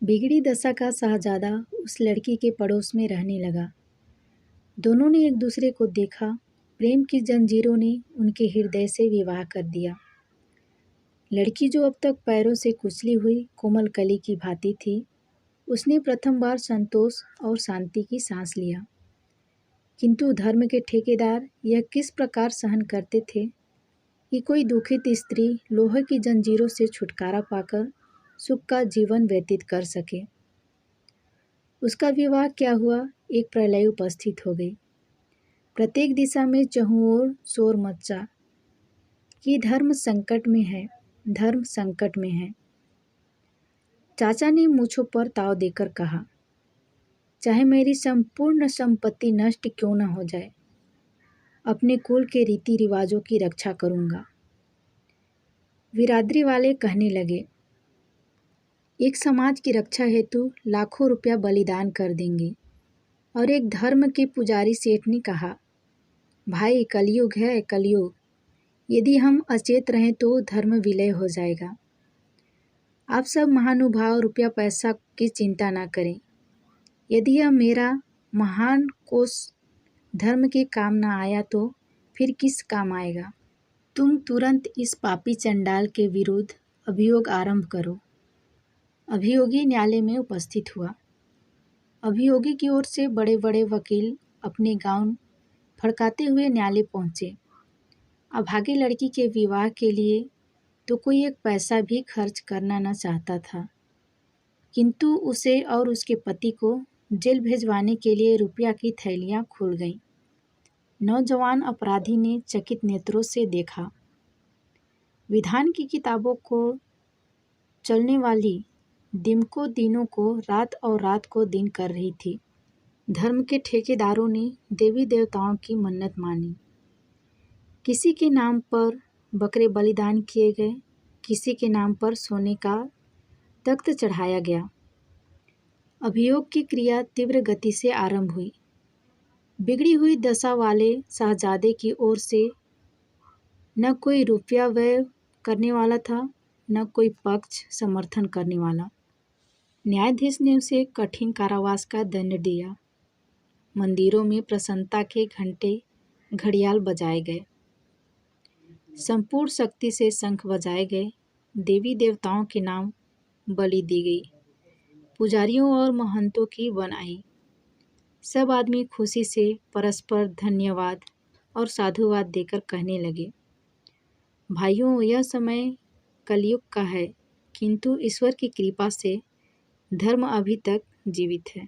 बिगड़ी दशा का शहजादा उस लड़की के पड़ोस में रहने लगा। दोनों ने एक दूसरे को देखा। प्रेम की जंजीरों ने उनके हृदय से विवाह कर दिया। लड़की जो अब तक पैरों से कुचली हुई कोमल कली की भांति थी, उसने प्रथम बार संतोष और शांति की सांस लिया। किंतु धर्म के ठेकेदार यह किस प्रकार सहन करते थे कि कोई दुखित स्त्री लोहे की जंजीरों से छुटकारा पाकर सुख का जीवन व्यतीत कर सके। उसका विवाह क्या हुआ, एक प्रलय उपस्थित हो गई। प्रत्येक दिशा में चहुओर शोर मचा कि धर्म संकट में है, धर्म संकट में है। चाचा ने मूंछों पर ताव देकर कहा, चाहे मेरी संपूर्ण संपत्ति नष्ट क्यों न हो जाए, अपने कुल के रीति रिवाजों की रक्षा करूंगा। बिरादरी वाले कहने लगे, एक समाज की रक्षा हेतु लाखों रुपया बलिदान कर देंगे। और एक धर्म के पुजारी सेठ ने कहा, भाई कलयुग है, कलयुग। यदि हम अचेत रहें तो धर्म विलय हो जाएगा। आप सब महानुभाव रुपया पैसा की चिंता ना करें। यदि यह मेरा महान कोष धर्म के काम ना आया तो फिर किस काम आएगा। तुम तुरंत इस पापी चंडाल के विरुद्ध अभियोग आरंभ करो। अभियोगी न्यायालय में उपस्थित हुआ। अभियोगी की ओर से बड़े बड़े वकील अपने गाउन फड़काते हुए न्यायालय पहुंचे। अभागी लड़की के विवाह के लिए तो कोई एक पैसा भी खर्च करना न चाहता था, किंतु उसे और उसके पति को जेल भेजवाने के लिए रुपया की थैलियां खुल गईं। नौजवान अपराधी ने चकित नेत्रों से देखा। विधान की किताबों को चलने वाली दिन को दिनों को रात और रात को दिन कर रही थी। धर्म के ठेकेदारों ने देवी देवताओं की मन्नत मानी। किसी के नाम पर बकरे बलिदान किए गए, किसी के नाम पर सोने का तख्त चढ़ाया गया। अभियोग की क्रिया तीव्र गति से आरंभ हुई। बिगड़ी हुई दशा वाले शहजादे की ओर से न कोई रुपया व्यय करने वाला था, न कोई पक्ष समर्थन करने वाला। न्यायाधीश ने उसे कठिन कारावास का दंड दिया। मंदिरों में प्रसन्नता के घंटे घड़ियाल बजाए गए। संपूर्ण शक्ति से शंख बजाए गए। देवी देवताओं के नाम बलि दी गई। पुजारियों और महंतों की वन आई। सब आदमी खुशी से परस्पर धन्यवाद और साधुवाद देकर कहने लगे, भाइयों, यह समय कलयुग का है, किंतु ईश्वर की कृपा से धर्म अभी तक जीवित है।